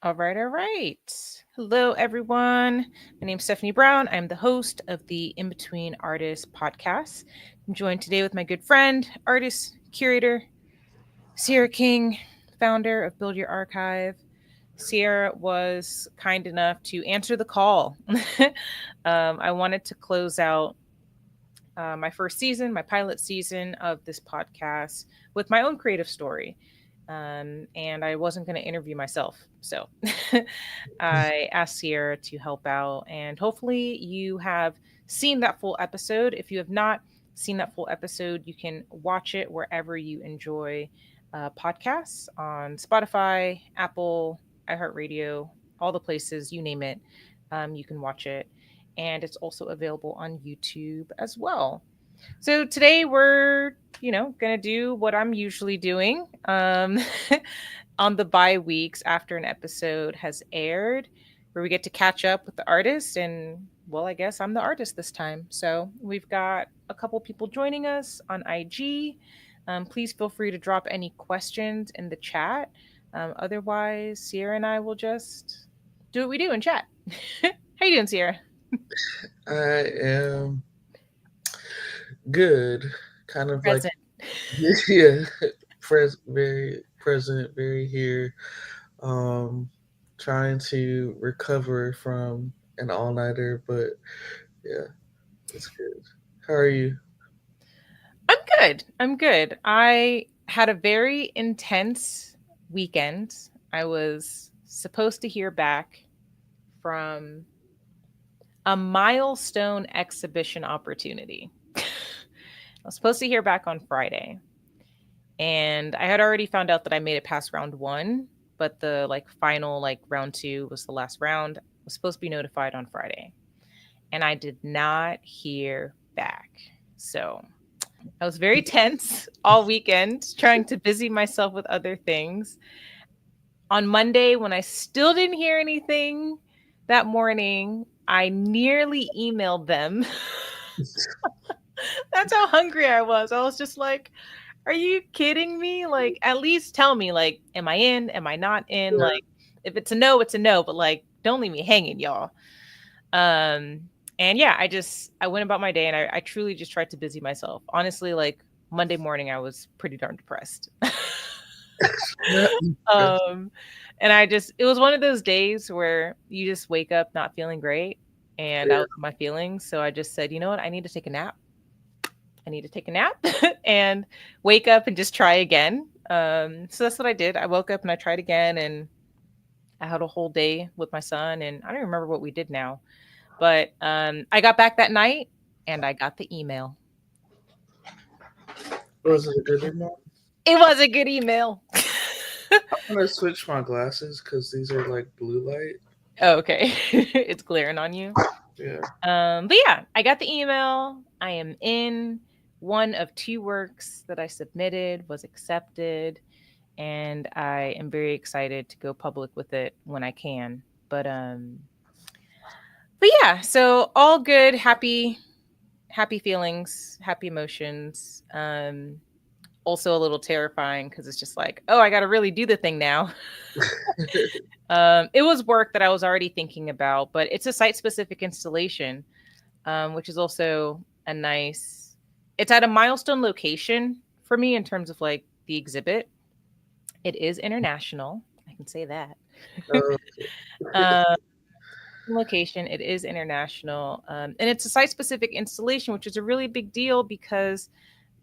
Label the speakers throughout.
Speaker 1: All right, all right. Hello, everyone. My name is Stephanie Brown. I'm the host of the In Between Artists podcast. I'm joined today with my good friend, artist, curator, Sierra King, founder of Build Your Archive. Sierra was kind enough to answer the call. I wanted to close out my first season, my pilot season of this podcast with my own creative story. And I wasn't going to interview myself. So I asked Sierra to help out. And hopefully, you have seen that full episode. If you have not seen that full episode, you can watch it wherever you enjoy podcasts on Spotify, Apple, iHeartRadio, all the places, you name it. You can watch it. And it's also available on YouTube as well. So today we're, going to do what I'm usually doing on the bye weeks after an episode has aired, where we get to catch up with the artist. And, well, I guess I'm the artist this time. So we've got a couple people joining us on IG. Please feel free to drop any questions in the chat. Otherwise, Sierra and I will just do what we do and chat. How you doing, Sierra?
Speaker 2: I am good. Kind of like,
Speaker 1: Present.
Speaker 2: yeah, very present, very here. Um, Trying to recover from an all nighter, but yeah, it's good. How are you?
Speaker 1: I'm good. I'm good. I had a very intense weekend. I was supposed to hear back from a milestone exhibition opportunity. I was supposed to hear back on Friday, and I had already found out that I made it past round 1, but the final round 2 was the last round. I was supposed to be notified on Friday, and I did not hear back. So, I was very tense all weekend, trying to busy myself with other things. On Monday, when I still didn't hear anything that morning, I nearly emailed them. That's how hungry I was. I was just like, are you kidding me? Like, at least tell me, like, am I in? Am I not in?
Speaker 2: Yeah.
Speaker 1: Like, if it's a no, it's a no, but like, don't leave me hanging, y'all. Um, and yeah, I went about my day, and I truly just tried to busy myself. Honestly, like Monday morning, I was pretty darn depressed.
Speaker 2: Not impressed.
Speaker 1: um, and it was one of those days where you just wake up not feeling great, and I
Speaker 2: Yeah.
Speaker 1: was in my feelings. So I just said, you know what, I need to take a nap. I need to take a nap and wake up and just try again. So that's what I did. I woke up and I tried again, and I had a whole day with my son, and I don't remember what we did now. But I got back that night and I got the email. I
Speaker 2: Was
Speaker 1: got,
Speaker 2: it a good email?
Speaker 1: it was a good email.
Speaker 2: I'm gonna switch my glasses because these are like blue light.
Speaker 1: Oh, okay. It's glaring on you.
Speaker 2: Yeah.
Speaker 1: But yeah, I got the email. I am in. One of 2 works that I submitted was accepted, and I am very excited to go public with it when I can. But yeah, so all good, happy feelings, happy emotions. Also a little terrifying because it's just like, oh, I got to really do the thing now. It was work that I was already thinking about, but it's a site specific installation, which is also a nice. It's at a milestone location for me in terms of like the exhibit. It is international. I can say that.
Speaker 2: uh,
Speaker 1: uh, Location. It is international, and it's a site specific installation, which is a really big deal because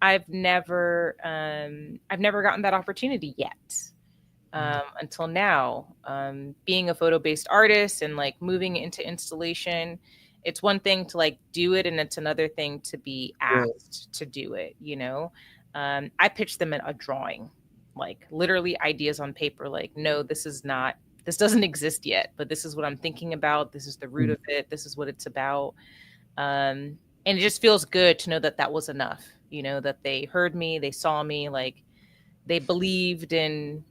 Speaker 1: I've never gotten that opportunity yet until now. Being a photo based artist and like moving into installation, it's one thing to like do it, and it's another thing to be
Speaker 2: yeah.
Speaker 1: asked to do it. I pitched them a drawing, like literally ideas on paper. Like, no, this doesn't exist yet, but this is what I'm thinking about. This is the root of it. This is what it's about. And it just feels good to know that that was enough. That they heard me, they saw me, like they believed in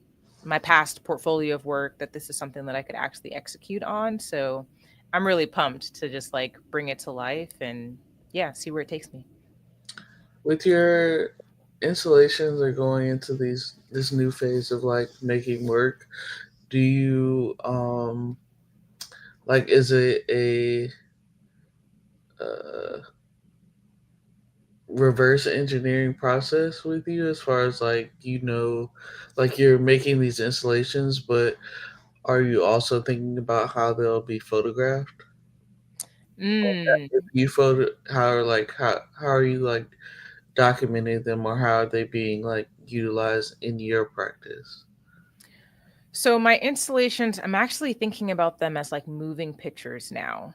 Speaker 1: my past portfolio of work, that this is something that I could actually execute on. So I'm really pumped to just like bring it to life and yeah, see where it takes me.
Speaker 2: With your installations are going into this new phase of like making work. Do you like, is it a uh, reverse engineering process with you, as far as like, like you're making these installations, but are you also thinking about how they'll be photographed?
Speaker 1: Mm.
Speaker 2: If you photo, how are you like documenting them, or how are they being like utilized in your practice?
Speaker 1: So my installations, I'm actually thinking about them as like moving pictures now.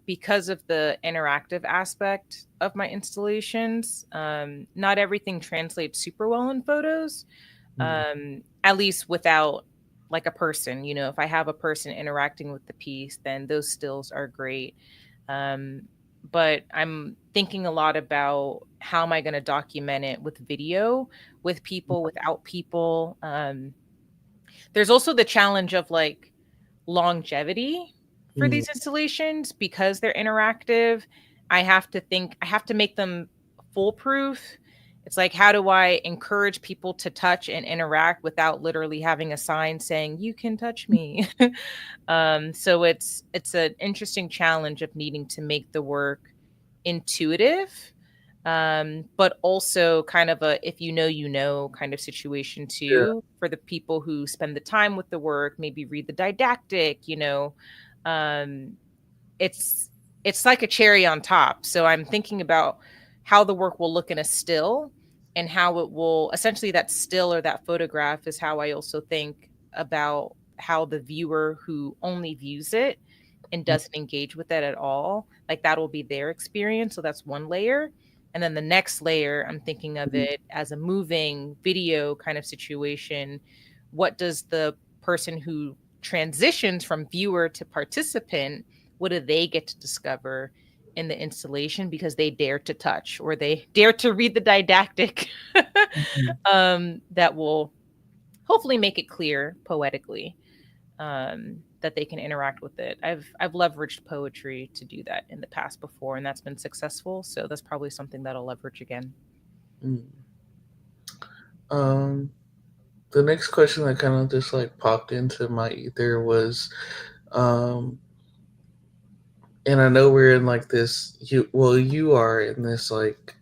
Speaker 1: Because of the interactive aspect of my installations, not everything translates super well in photos,
Speaker 2: Mm,
Speaker 1: at least without like a person. You know, if I have a person interacting with the piece, then those stills are great. Um, but I'm thinking a lot about how am I going to document it with video, with people, without people. There's also the challenge of like longevity for
Speaker 2: mm,
Speaker 1: these installations because they're interactive. I have to make them foolproof. It's like, how do I encourage people to touch and interact without literally having a sign saying, you can touch me? So it's an interesting challenge of needing to make the work intuitive, but also kind of a if you know, you know kind of situation
Speaker 2: yeah.
Speaker 1: too for the people who spend the time with the work, maybe read the didactic, um, it's it's like a cherry on top. So I'm thinking about how the work will look in a still and how it will essentially that still or that photograph is how I also think about how the viewer who only views it and
Speaker 2: Mm,
Speaker 1: doesn't engage with it at all, like that will be their experience. So that's one layer. And then the next layer, I'm thinking of
Speaker 2: mm,
Speaker 1: it as a moving video kind of situation. What does the person who transitions from viewer to participant, what do they get to discover in the installation because they dare to touch or they dare to read the didactic
Speaker 2: mm,
Speaker 1: that will hopefully make it clear poetically, that they can interact with it. I've leveraged poetry to do that in the past before, and that's been successful. So that's probably something that I'll leverage again.
Speaker 2: mm. Um, the next question that kind of just like popped into my ether was, um, and I know we're in like this. You are in this like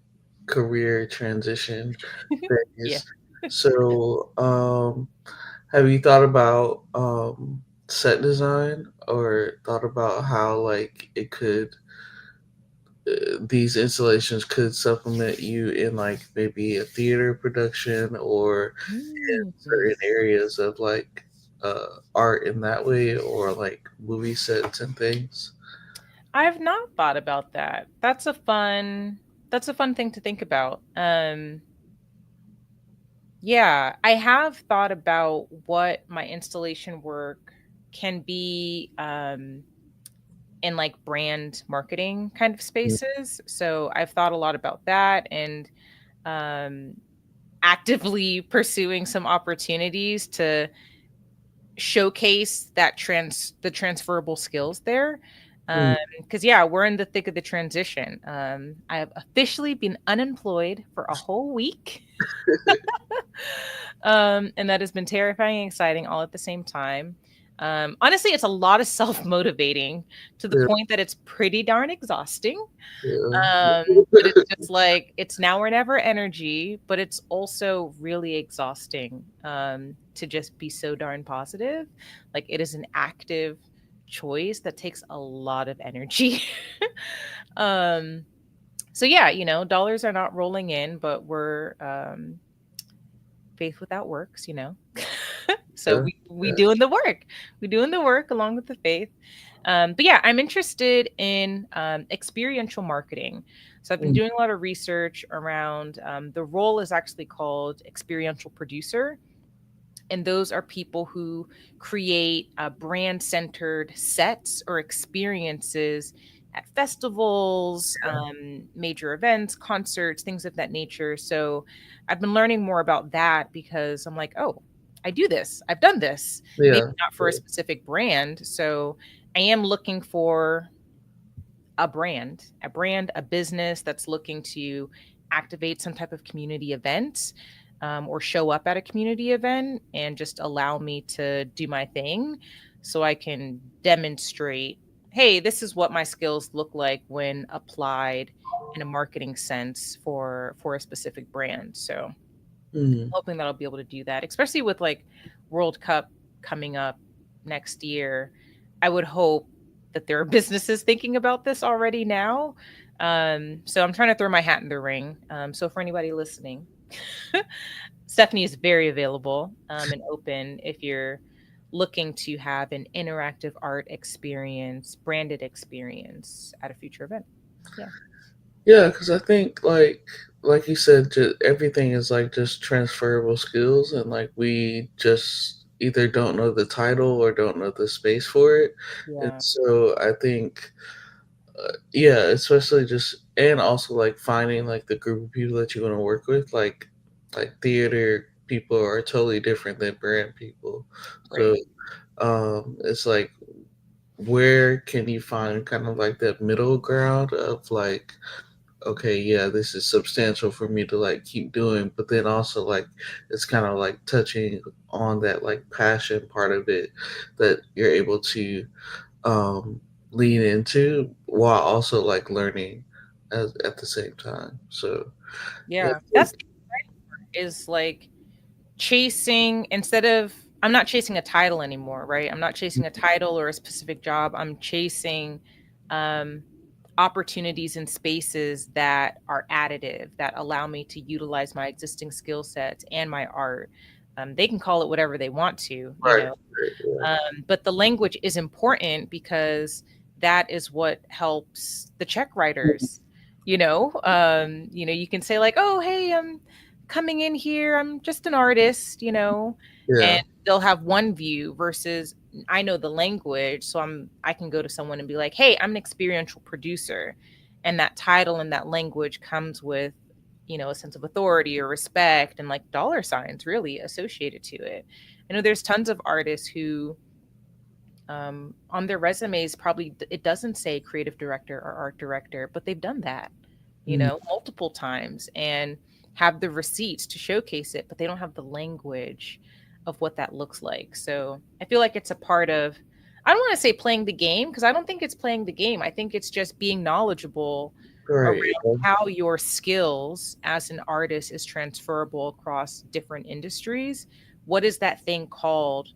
Speaker 2: career transition
Speaker 1: Yeah.
Speaker 2: phase. So, have you thought about set design, or thought about how like it could these installations could supplement you in like maybe a theater production, or
Speaker 1: Mm.
Speaker 2: certain areas of like art in that way, or like movie sets and things?
Speaker 1: I've not thought about that. That's a fun thing to think about. Yeah, I have thought about what my installation work can be in like brand marketing kind of
Speaker 2: Mm,
Speaker 1: spaces. So I've thought a lot about that and um actively pursuing some opportunities to showcase the transferable skills there.
Speaker 2: mm,
Speaker 1: Because yeah, we're in the thick of the transition. I have officially been unemployed for a whole week. And that has been terrifying and exciting all at the same time. Honestly, it's a lot of self-motivating to the
Speaker 2: yeah,
Speaker 1: point that it's pretty darn exhausting.
Speaker 2: yeah.
Speaker 1: But it's just like it's now or never energy, but it's also really exhausting to just be so darn positive. Like it is an active choice that takes a lot of energy. um, so yeah, dollars are not rolling in, but we're faith without works, so
Speaker 2: Yeah,
Speaker 1: we
Speaker 2: yeah.
Speaker 1: doing the work. We doing the work along with the faith. But yeah, I'm interested in experiential marketing. So I've been
Speaker 2: Mm,
Speaker 1: doing a lot of research around the role is actually called experiential producer, and those are people who create brand centered sets or experiences at festivals, major events, concerts, things of that nature. So I've been learning more about that because I'm like, oh, I do this, I've done this, maybe
Speaker 2: yeah,
Speaker 1: not for a
Speaker 2: yeah.
Speaker 1: specific brand. So I am looking for a brand, a business that's looking to activate some type of community event. or show up at a community event and just allow me to do my thing so I can demonstrate, hey, this is what my skills look like when applied in a marketing sense for a specific brand. So
Speaker 2: Mm.
Speaker 1: hoping that I'll be able to do that, especially with like World Cup coming up next year. I would hope that there are businesses thinking about this already now. So I'm trying to throw my hat in the ring. So for anybody listening, Stephanie is very available and open if you're looking to have an interactive art experience, branded experience at a future event. Yeah.
Speaker 2: Yeah, because I think like you said, everything is like just transferable skills, and like we just either don't know the title or don't know the space for it, and
Speaker 1: Yeah.
Speaker 2: so I think yeah, especially just and also like finding like the group of people that you want to work with, like theater people are totally different than brand people, so
Speaker 1: Right.
Speaker 2: it's like where can you find kind of like that middle ground of like okay, yeah, this is substantial for me to like keep doing, but then also like it's kind of like touching on that like passion part of it that you're able to um lean into while also like learning at the same time. So yeah,
Speaker 1: Yeah. That's is like chasing instead of I'm not chasing a title anymore, right? I'm not chasing a title or a specific job. I'm chasing um opportunities and spaces that are additive that allow me to utilize my existing skill sets and my art. They can call it whatever they want to,
Speaker 2: right, right, yeah,
Speaker 1: but the language is important because that is what helps the check writers. You can say like, "Oh, hey, I'm coming in here. I'm just an artist," and
Speaker 2: yeah,
Speaker 1: they'll have one view versus I know the language, so I can go to someone and be like, "Hey, I'm an experiential producer," and that title and that language comes with a sense of authority or respect and like dollar signs really associated to it. I know there's tons of artists who on their resumes probably it doesn't say creative director or art director, but they've done that,
Speaker 2: mm,
Speaker 1: multiple times and have the receipts to showcase it, but they don't have the language of what that looks like. So I feel like it's a part of, I don't want to say playing the game because I don't think it's playing the game. I think it's just being knowledgeable around
Speaker 2: right, yeah,
Speaker 1: how your skills as an artist is transferable across different industries. What is that thing called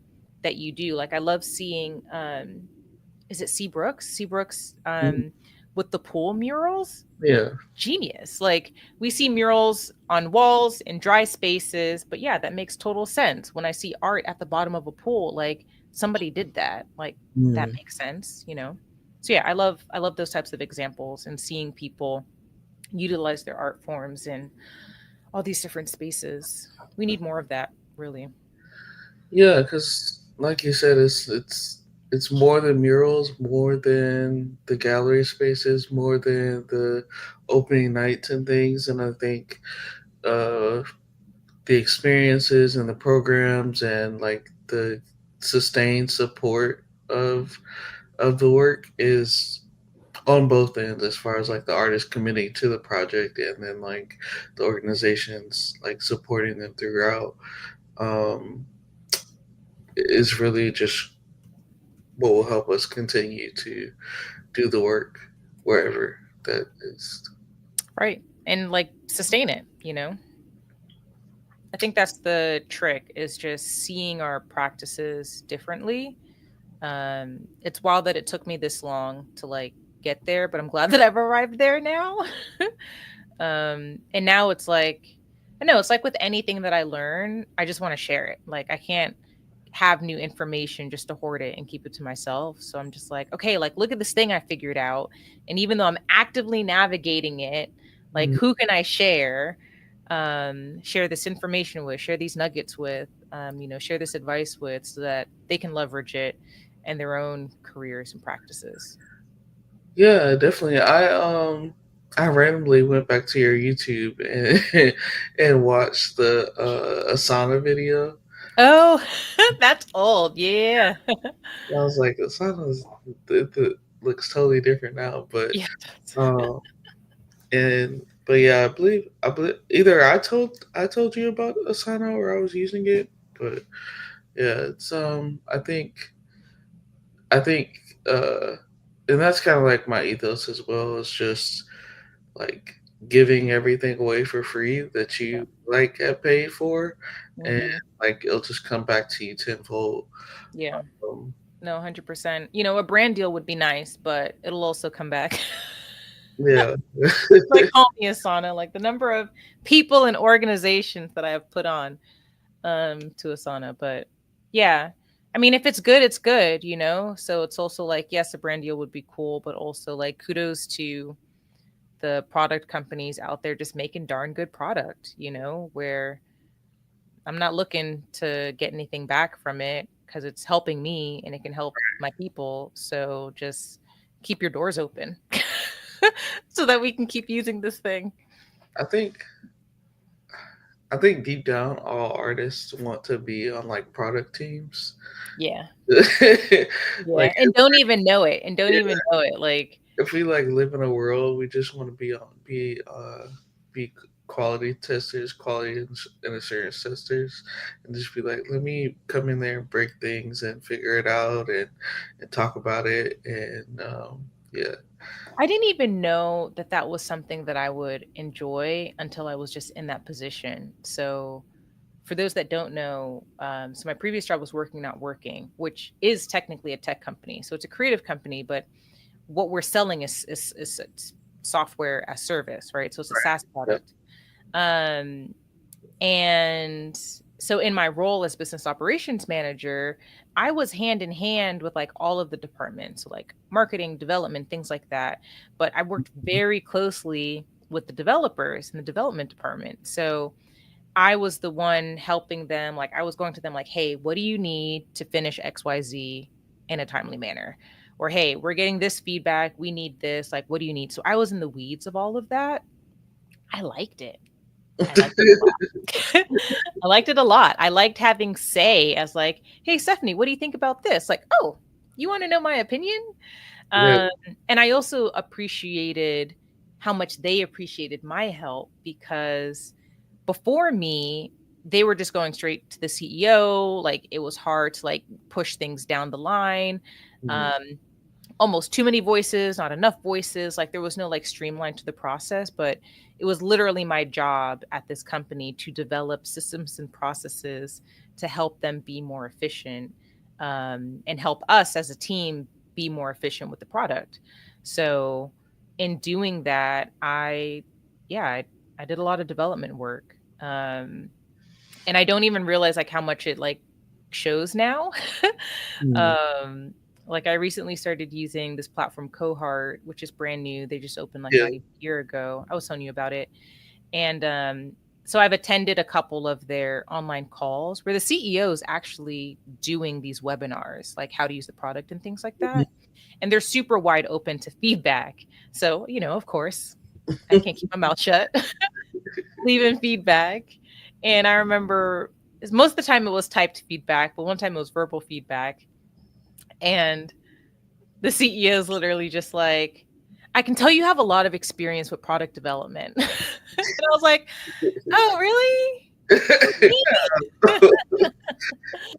Speaker 1: that you do? Like I love seeing is it Seabrooks
Speaker 2: mm,
Speaker 1: with the pool murals?
Speaker 2: yeah,
Speaker 1: Genius. Like we see murals on walls in dry spaces, but yeah, that makes total sense. When I see art at the bottom of a pool, like somebody did that. Like that
Speaker 2: mm.
Speaker 1: makes sense. So yeah, I love those types of examples and seeing people utilize their art forms in all these different spaces. We need more of that, really.
Speaker 2: Yeah, because like you said, it's more than murals, more than the gallery spaces, more than the opening nights and things. And I think uh, the experiences and the programs and like the sustained support of the work is on both ends as far as like the artist committing to the project and then like the organizations like supporting them throughout um, is really just what will help us continue to do the work wherever that is.
Speaker 1: Right. And like sustain it. I think that's the trick is just seeing our practices differently. It's wild that it took me this long to like get there, but I'm glad that I've arrived there now. And now it's like I know it's like with anything that I learn, I just want to share it. Like I can't have new information just to hoard it and keep it to myself. So I'm just like, okay, like look at this thing I figured out. And even though I'm actively navigating it, like
Speaker 2: Mm,
Speaker 1: who can I share this information with, share these nuggets with, share this advice with so that they can leverage it in their own careers and practices.
Speaker 2: yeah, definitely. I randomly went back to your YouTube and and watched the Asana video.
Speaker 1: Oh, that's old. Yeah.
Speaker 2: I was like, Asana looks totally different now, but
Speaker 1: Yeah.
Speaker 2: um, and but yeah, I believe either I told you about Asana or I was using it, but yeah, it's I think uh and that's kind of like my ethos as well. It's just like giving everything away for free that
Speaker 1: Yeah.
Speaker 2: you like get paid for, and
Speaker 1: Hmm.
Speaker 2: like it'll just come back to you tenfold.
Speaker 1: Yeah.
Speaker 2: Um,
Speaker 1: No, 100%. A brand deal would be nice, but it'll also come back.
Speaker 2: yeah,
Speaker 1: Like, call me Asana. Like, the number of people and organizations that I have put on to Asana. But yeah, I mean, if it's good, it's good, So it's also like, yes, a brand deal would be cool, but also like kudos to the product companies out there just making darn good product, where I'm not looking to get anything back from it because it's helping me and it can help my people. So just keep your doors open so that we can keep using this thing.
Speaker 2: I think I think deep down all artists want to be on like product teams.
Speaker 1: Yeah.
Speaker 2: Like
Speaker 1: Yeah. And don't even know it. And don't
Speaker 2: yeah,
Speaker 1: even know it. Like,
Speaker 2: if we like live in a world, we just want to be quality testers, quality and assurance testers, and just be like, let me come in there and break things and figure it out and talk about it and yeah.
Speaker 1: I didn't even know that that was something that I would enjoy until I was just in that position. So, for those that don't know, so my previous job was Working Not Working, which is technically a tech company. So it's a creative company, but what we're selling is software as service, right? So it's a SaaS
Speaker 2: Yep.
Speaker 1: product. Um, and so in my role as business operations manager, I was hand in hand with like all of the departments, so like marketing, development, things like that. But I worked very closely with the developers in the development department. So I was the one helping them. Like, I was going to them like, hey, what do you need to finish XYZ in a timely manner? Or, hey, we're getting this feedback. We need this. Like, what do you need? So I was in the weeds of all of that. I liked it. I liked it a lot. I liked it a lot. I liked having say as like, hey, Stephanie, what do you think about this? Like, oh, you want to know my opinion?
Speaker 2: Yeah.
Speaker 1: Um, and I also appreciated how much they appreciated my help because before me, they were just going straight to the CEO. Like, it was hard to like push things down the line.
Speaker 2: Mm,
Speaker 1: Um, Almost too many voices, not enough voices. Like, there was no like streamline to the process, but it was literally my job at this company to develop systems and processes to help them be more efficient, and help us as a team be more efficient with the product. So in doing that, yeah, I did a lot of development work. And I don't even realize like how much it like shows now.
Speaker 2: mm,
Speaker 1: um, like, I recently started using this platform Cohort, which is brand new. They just opened like
Speaker 2: yeah.
Speaker 1: not even a year ago. I was telling you about it. And so I've attended a couple of their online calls where the CEO is actually doing these webinars, like how to use the product and things like
Speaker 2: Mhm.
Speaker 1: that. And they're super wide open to feedback. So, of course, I can't keep my mouth shut. Leaving feedback. And I remember most of the time it was typed feedback, but one time it was verbal feedback. And the CEO is literally just like, I can tell you have a lot of experience with product development. And I was like, oh, really? Me?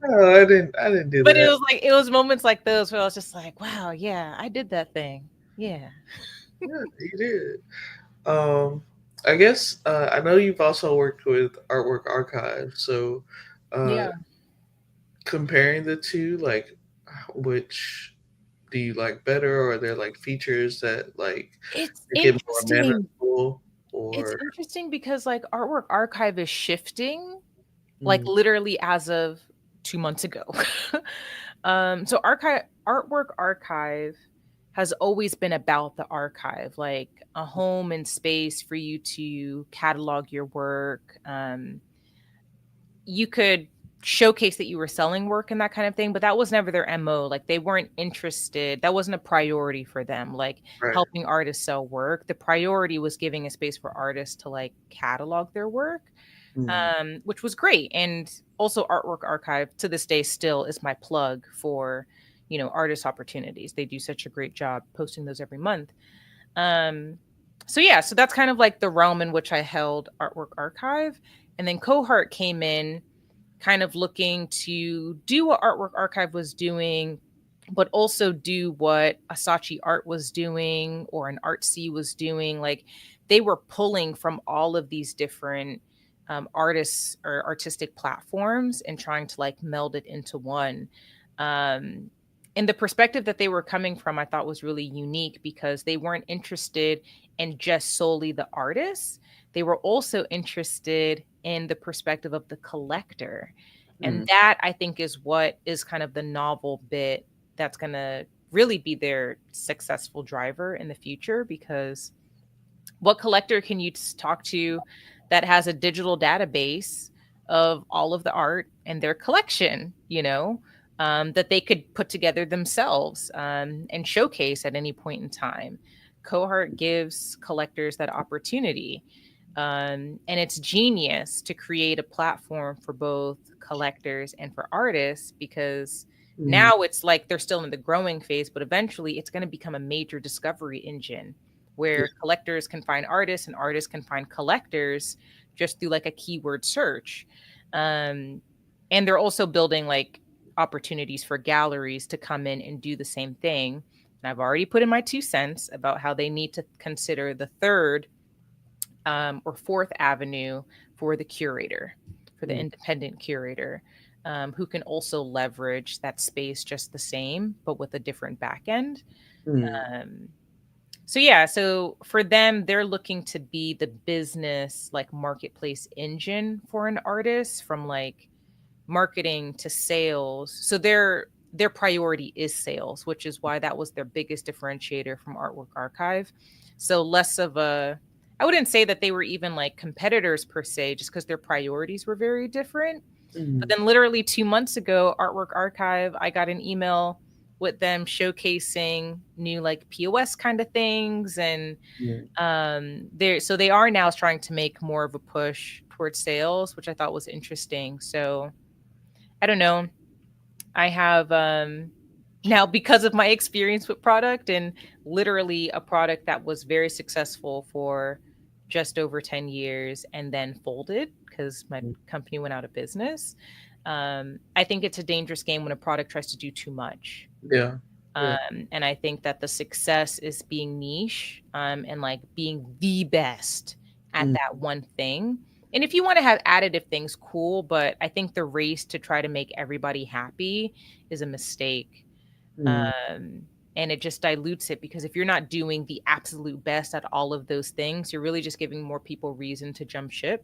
Speaker 2: No, I didn't do
Speaker 1: But it
Speaker 2: that.
Speaker 1: was like, it was moments like those where I was just like, wow, yeah, I did that thing. Yeah.
Speaker 2: Yeah, you did. Um, I guess I know you've also worked with Artwork Archive, so uh,
Speaker 1: Yeah.
Speaker 2: comparing the two, like which do you like better, or are there like features that like
Speaker 1: It's
Speaker 2: make it more
Speaker 1: interesting.
Speaker 2: manageable,
Speaker 1: It's
Speaker 2: or
Speaker 1: interesting because like Artwork Archive is shifting like
Speaker 2: mm,
Speaker 1: literally as of 2 months ago. So Artwork Archive has always been about the archive, like a home and space for you to catalog your work. You could showcase that you were selling work and that kind of thing, but that was never their MO. Like, they weren't interested. That wasn't a priority for them, like
Speaker 2: right?
Speaker 1: helping artists sell work. The priority was giving a space for artists to like catalog their work,
Speaker 2: Mm,
Speaker 1: which was great. And also, Artwork Archive to this day still is my plug for, artist opportunities. They do such a great job posting those every month. Um, So yeah, so that's kind of like the realm in which I held Artwork Archive. And then Cohort came in kind of looking to do what Artwork Archive was doing, but also do what Asachi Art was doing or an Artsy was doing. Like they were pulling from all of these different artists or artistic platforms and trying to like meld it into one. Um, and the perspective that they were coming from, I thought was really unique because they weren't interested in just solely the artists. They were also interested in the perspective of the collector. And
Speaker 2: Mm,
Speaker 1: that I think is what is kind of the novel bit that's going to really be their successful driver in the future because what collector can you talk to that has a digital database of all of the art and their collection, that they could put together themselves and showcase at any point in time? Cohort gives collectors that opportunity. And it's genius to create a platform for both collectors and for artists because
Speaker 2: mm,
Speaker 1: now it's like they're still in the growing phase, but eventually it's going to become a major discovery engine
Speaker 2: yeah.
Speaker 1: where collectors can find artists and artists can find collectors just through like a keyword search. Um, and they're also building like opportunities for galleries to come in and do the same thing. And I've already put in my 2 cents about how they need to consider the third or fourth avenue for the curator, for the
Speaker 2: Mm,
Speaker 1: independent curator, who can also leverage that space just the same, but with a different back end.
Speaker 2: mm,
Speaker 1: Um, so yeah, so for them, they're looking to be the business like marketplace engine for an artist from like marketing to sales. So their priority is sales, which is why that was their biggest differentiator from Artwork Archive. So less of a I wouldn't say that they were even like competitors per se, just because their priorities were very different. But
Speaker 2: mm,
Speaker 1: then literally 2 months ago, Artwork Archive, I got an email with them showcasing new like POS kind of things and
Speaker 2: mm,
Speaker 1: they are now trying to make more of a push towards sales, which I thought was interesting. So I don't know. I have now because of my experience with product and literally a product that was very successful for just over 10 years and then folded because my
Speaker 2: mm.
Speaker 1: company went out of business. I think it's a dangerous game when a product tries to do too much.
Speaker 2: Yeah. Yeah.
Speaker 1: And I think that the success is being niche and like being the best at
Speaker 2: Mm,
Speaker 1: that one thing. And if you want to have additive things, cool. But I think the race to try to make everybody happy is a mistake.
Speaker 2: mm,
Speaker 1: Um, and it just dilutes it because if you're not doing the absolute best at all of those things, you're really just giving more people reason to jump ship.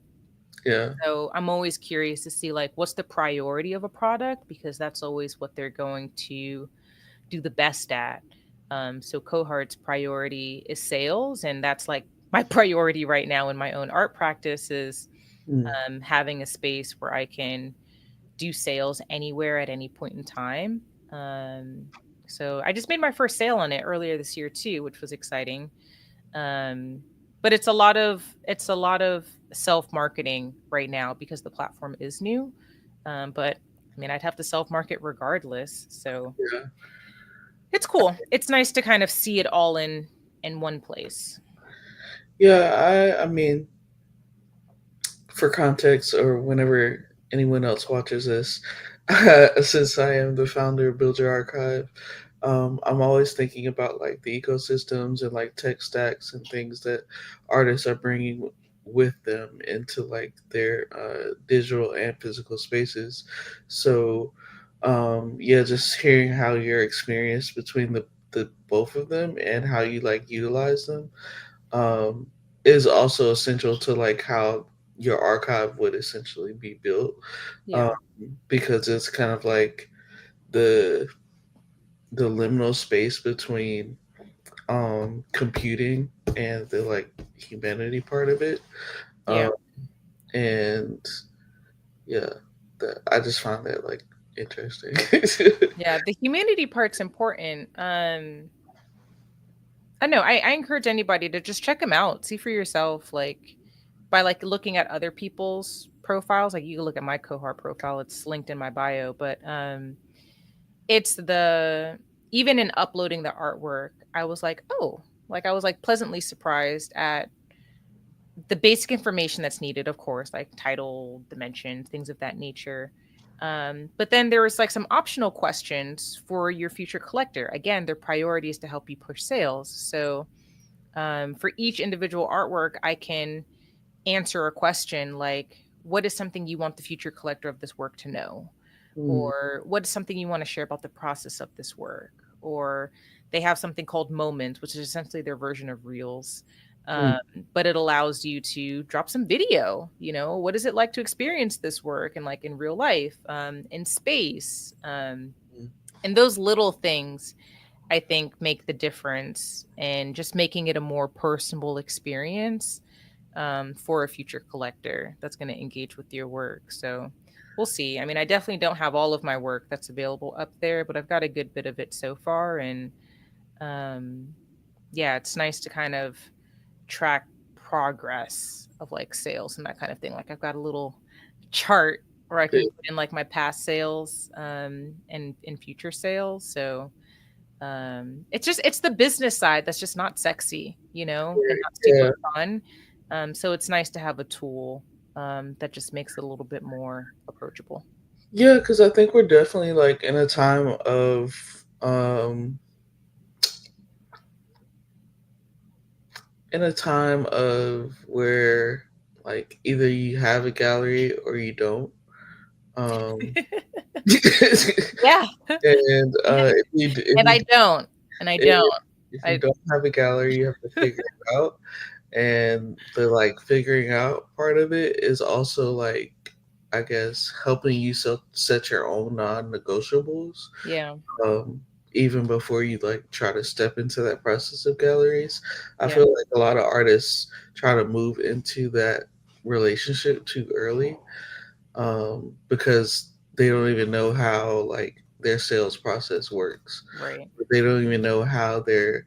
Speaker 2: yeah.
Speaker 1: So I'm always curious to see like what's the priority of a product because that's always what they're going to do the best at. So Cohort's priority is sales, and that's like my priority right now in my own art practice is
Speaker 2: Mm,
Speaker 1: having a space where I can do sales anywhere at any point in time. Um, so I just made my first sale on it earlier this year too, which was exciting. Um, but it's a lot of self marketing right now because the platform is new. But I mean, I'd have to self market regardless. So
Speaker 2: yeah.
Speaker 1: it's cool. It's nice to kind of see it all in one place.
Speaker 2: Yeah. I mean, for context, or whenever anyone else watches this, since I am the founder of Build Your Archive, I'm always thinking about like the ecosystems and like tech stacks and things that artists are bringing with them into like their digital and physical spaces. So, yeah, just hearing how your experience between the both of them and how you like utilize them um, is also essential to like how your archive would essentially be built, um,
Speaker 1: Yeah.
Speaker 2: because it's kind of like the the liminal space between computing and the like humanity part of it,
Speaker 1: Yeah.
Speaker 2: um, and yeah, that I just find that like interesting.
Speaker 1: Yeah. The humanity part's important. I know. I encourage anybody to just check them out, see for yourself, like by like looking at other people's profiles. Like you can look at my cohort profile; it's linked in my bio. But it's the even in uploading the artwork, I was like, oh. Like I was like pleasantly surprised at the basic information that's needed, of course, like title, dimension, things of that nature. But then there was like some optional questions for your future collector. Again, their priority is to help you push sales. So for each individual artwork, I can answer a question like, what is something you want the future collector of this work to know?
Speaker 2: Mm,
Speaker 1: Or what is something you want to share about the process of this work? Or they have something called moments, which is essentially their version of reels.
Speaker 2: mm,
Speaker 1: um, but it allows you to drop some video. What is it like to experience this work and like in real life, in space,
Speaker 2: mm.
Speaker 1: and those little things I think make the difference in just making it a more personable experience, for a future collector that's going to engage with your work. So we'll see. I mean, I definitely don't have all of my work that's available up there, but I've got a good bit of it so far. And um, yeah, it's nice to kind of track progress of like sales and that kind of thing. Like I've got a little chart where I can
Speaker 2: Okay.
Speaker 1: put in like my past sales, and future sales. So it's the business side that's just not sexy, and not super
Speaker 2: Yeah,
Speaker 1: fun. So it's nice to have a tool that just makes it a little bit more approachable.
Speaker 2: yeah, because I think we're definitely like in a time of where like either you have a gallery or you don't. Um,
Speaker 1: Yeah.
Speaker 2: and
Speaker 1: And I don't. And I don't.
Speaker 2: if you
Speaker 1: I
Speaker 2: don't have a gallery, you have to figure it out. And the like figuring out part of it is also like, I guess, helping you set your own non-negotiables.
Speaker 1: Yeah.
Speaker 2: Um, even before you like try to step into that process of galleries, I
Speaker 1: Yeah.
Speaker 2: feel like a lot of artists try to move into that relationship too early, because they don't even know how like their sales process works.
Speaker 1: Right.
Speaker 2: They don't even know how their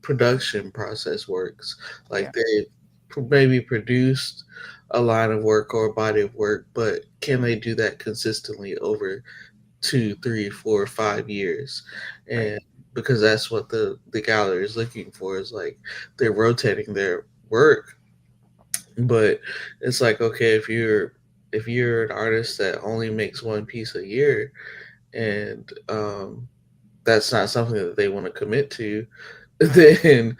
Speaker 2: production process works.
Speaker 1: Yeah.
Speaker 2: Like they maybe produced a line of work or a body of work, but can they do that consistently over 2, 3, 4, 5 years?
Speaker 1: Right.
Speaker 2: And because that's what the gallery is looking for, is like they're rotating their work. But it's like, okay, if you're an artist that only makes one piece a year, and that's not something that they want to commit to, then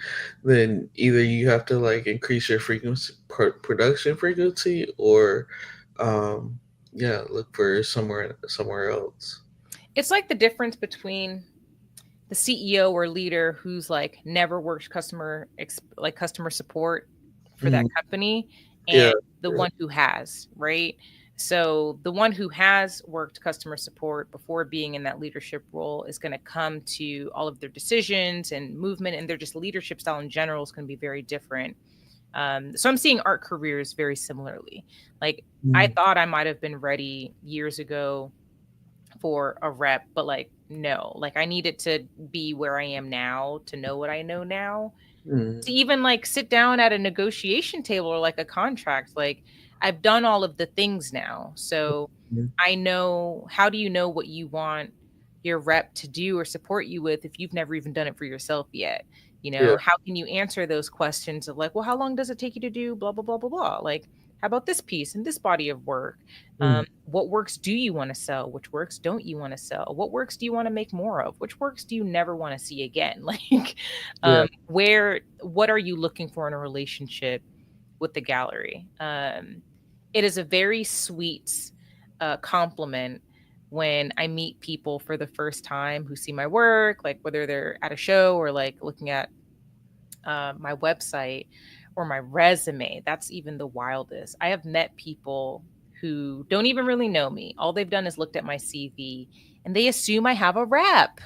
Speaker 2: either you have to like increase your frequency, production frequency, or um yeah, look for somewhere else.
Speaker 1: It's like the difference between the CEO or leader who's like never worked like customer support for that
Speaker 2: Mm,
Speaker 1: company,
Speaker 2: yeah,
Speaker 1: and the
Speaker 2: yeah.
Speaker 1: one who has, right? So the one who has worked customer support before being in that leadership role is going to come to all of their decisions and movement, and their just leadership style in general is going to be very different. So I'm seeing art careers very similarly. Like I
Speaker 2: Mm,
Speaker 1: thought I might have been ready years ago for a rep, but like no, like I needed to be where I am now to know what I know now,
Speaker 2: mm,
Speaker 1: to even like sit down at a negotiation table or like a contract. Like I've done all of the things now. So
Speaker 2: mm,
Speaker 1: I know, how do you know what you want your rep to do or support you with if you've never even done it for yourself yet?
Speaker 2: yeah,
Speaker 1: How can you answer those questions of like, well, how long does it take you to do blah blah blah blah blah? Like, how about this piece and this body of work?
Speaker 2: mm,
Speaker 1: What works do you want to sell? Which works don't you want to sell? What works do you want to make more of? Which works do you never want to see again? Like,
Speaker 2: yeah.
Speaker 1: what are you looking for in a relationship with the gallery? It is a very sweet compliment when I meet people for the first time who see my work, like whether they're at a show or like looking at my website or my resume. That's even the wildest. I have met people who don't even really know me. All they've done is looked at my CV and they assume I have a rep.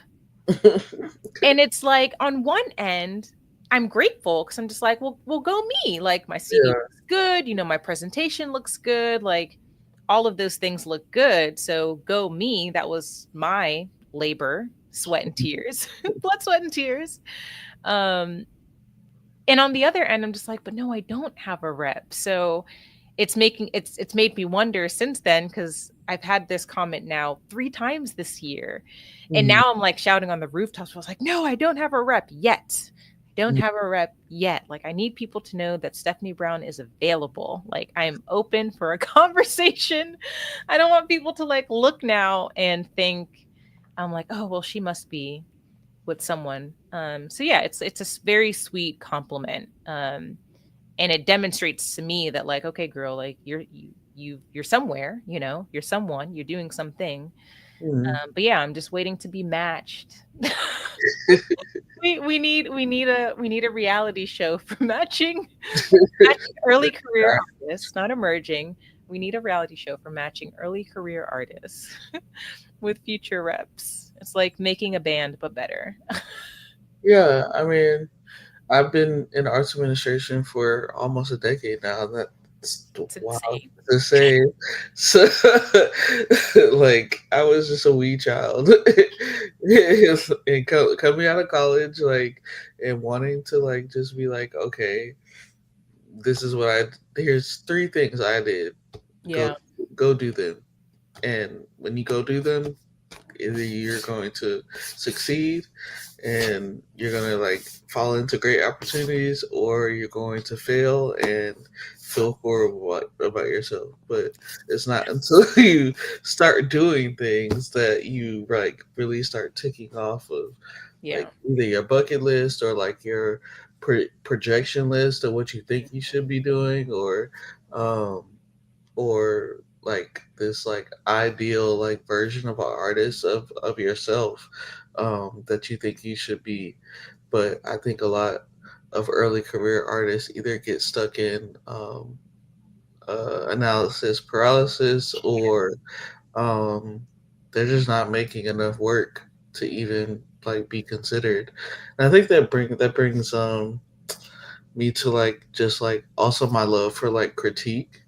Speaker 1: And it's like on one end, I'm grateful because I'm just like, well, go me. Like my CV
Speaker 2: Yeah.
Speaker 1: looks good, my presentation looks good, like all of those things look good. So go me. That was my labor, sweat and tears, blood, sweat, and tears. Um, and on the other end, I'm just like, but no, I don't have a rep. So it's made me wonder since then, because I've had this comment now 3 times this year. And
Speaker 2: Mm,
Speaker 1: now I'm like shouting on the rooftops. I was like, no, I don't have a rep yet. don't have a rep yet. Like, I need people to know that Stephanie Brown is available. Like, I'm open for a conversation. I don't want people to like look now and think I'm like, oh, well, she must be with someone. So yeah, it's a very sweet compliment. And it demonstrates to me that like, okay, girl, like you're somewhere, you know, you're someone, you're doing something.
Speaker 2: Mm.
Speaker 1: But yeah, I'm just waiting to be matched. We need a reality show for matching early career artists, not emerging. We need a reality show for matching early career artists with future reps. It's like making a band but better.
Speaker 2: Yeah, I mean, I've been in arts administration for almost a decade now. That's
Speaker 1: It's
Speaker 2: wild
Speaker 1: insane.
Speaker 2: to say. So, like, I was just a wee child, and coming out of college, like, and wanting to like just be like, okay, this is what I. Here's three things I did. Go,
Speaker 1: Yeah.
Speaker 2: go do them, and when you go do them, either you're going to succeed and you're going to like fall into great opportunities, or you're going to fail and feel horrible about yourself. But it's not until you start doing things that you like really start ticking off of
Speaker 1: Yeah.
Speaker 2: like either your bucket list or like your projection list of what you think you should be doing, um or like this like ideal like version of an artist of yourself, that you think you should be. But I think a lot of early career artists either get stuck in analysis paralysis, or um, they're just not making enough work to even like be considered. And I think that brings me to like just like also my love for like critique,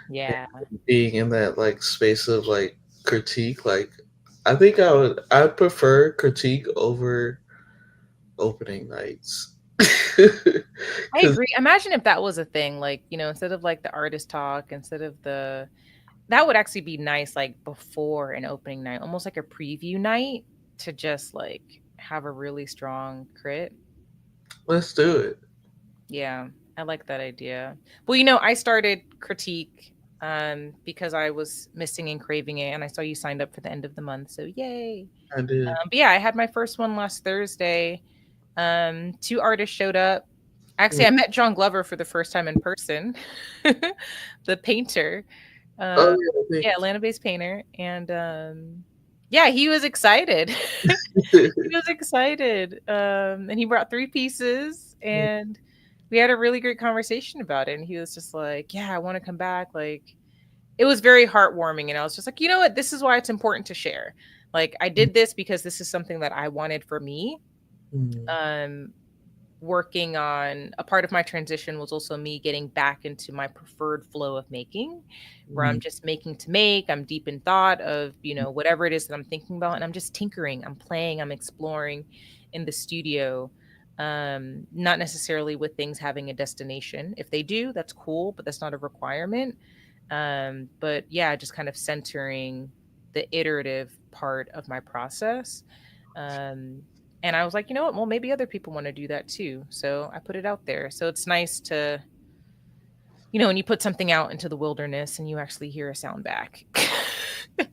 Speaker 1: Yeah.
Speaker 2: being in that like space of like critique. Like I prefer critique over opening nights.
Speaker 1: I
Speaker 2: Because
Speaker 1: agree. Imagine if that was a thing, like, instead of like the artist talk, instead of that would actually be nice, like before an opening night, almost like a preview night to just like have a really strong crit.
Speaker 2: let's do it.
Speaker 1: Yeah, I like that idea. Well, I started critique because I was missing and craving it, and I saw you signed up for the end of the month, so yay.
Speaker 2: I did.
Speaker 1: But yeah, I had my first one last Thursday. Two artists showed up. Actually,
Speaker 2: Mm.
Speaker 1: I met John Glover for the first time in person, the painter.
Speaker 2: Oh
Speaker 1: Uh,
Speaker 2: yeah, I
Speaker 1: yeah, Atlanta-based painter, and yeah, he was excited. He was excited, and he brought three pieces,
Speaker 2: think.
Speaker 1: and we had a really great conversation about it. And he was just like, "Yeah, I want to come back." Like, it was very heartwarming, and I was just like, "You know what? This is why it's important to share. Like, I did this because this is something that I wanted for me."
Speaker 2: Mm.
Speaker 1: Um, Working on a part of my transition was also me getting back into my preferred flow of making, where I'm
Speaker 2: Mm.
Speaker 1: just making to make. I'm deep in thought of, whatever it is that I'm thinking about, and I'm just tinkering, I'm playing, I'm exploring in the studio. Not necessarily with things having a destination. If they do, that's cool, but that's not a requirement. But yeah, just kind of centering the iterative part of my process. Um, and I was like, you know what? Well, maybe other people want to do that too. So I put it out there. So it's nice to, when you put something out into the wilderness and you actually hear a sound back. So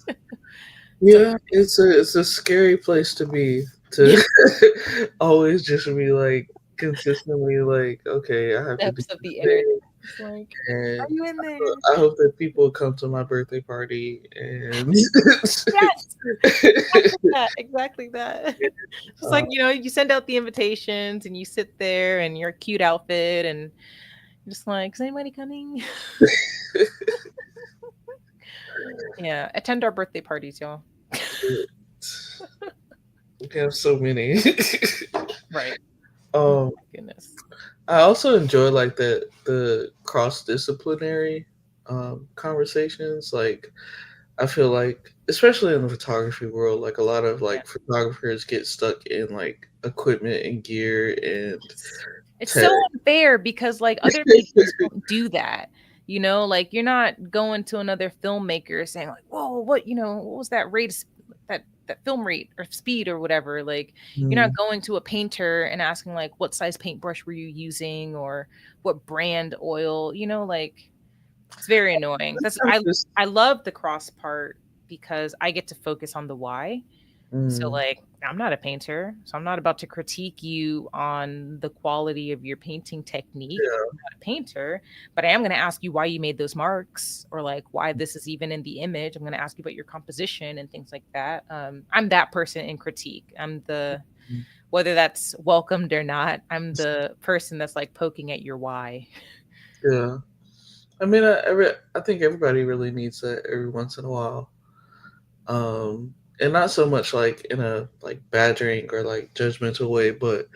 Speaker 2: Yeah, it's a scary place to be,
Speaker 1: yeah,
Speaker 2: to always just be like consistently like, okay, I have to do
Speaker 1: depths of
Speaker 2: this
Speaker 1: the internet.
Speaker 2: thing,
Speaker 1: It's like, are
Speaker 2: and
Speaker 1: you in there?
Speaker 2: I hope that people come to my birthday party and
Speaker 1: Yes, that, exactly that. Just like,
Speaker 2: uh,
Speaker 1: you send out the invitations and you sit there in your cute outfit and you're just like, is anybody coming? Yeah, attend our birthday parties, y'all.
Speaker 2: we have so many.
Speaker 1: Right. Oh
Speaker 2: um,
Speaker 1: my goodness.
Speaker 2: I also enjoy like the cross disciplinary conversations. Like I feel like, especially in the photography world, like a lot of
Speaker 1: Yeah.
Speaker 2: like photographers get stuck in like equipment and gear and
Speaker 1: It's
Speaker 2: tech.
Speaker 1: so unfair because like other mediums don't do that. Like you're not going to another filmmaker saying like, "Whoa, what was that rate that that film rate or speed or whatever. Like, you're not
Speaker 2: Mm.
Speaker 1: going to a painter and asking like what size paintbrush were you using or what brand oil, like it's very annoying. That's
Speaker 2: I'm just
Speaker 1: I love the cross part because I get to focus on the why. So,
Speaker 2: mm,
Speaker 1: like, I'm not a painter, so I'm not about to critique you on the quality of your painting technique.
Speaker 2: yeah.
Speaker 1: I'm not a painter, but I am going to ask you why you made those marks or like why this is even in the image. I'm going to ask you about your composition and things like that. I'm that person in critique. I'm the
Speaker 2: Mm,
Speaker 1: whether that's welcomed or not. I'm the person that's like poking at your why.
Speaker 2: yeah. I mean, I think everybody really needs that every once in a while. And not so much like in a like badgering or like judgmental way, but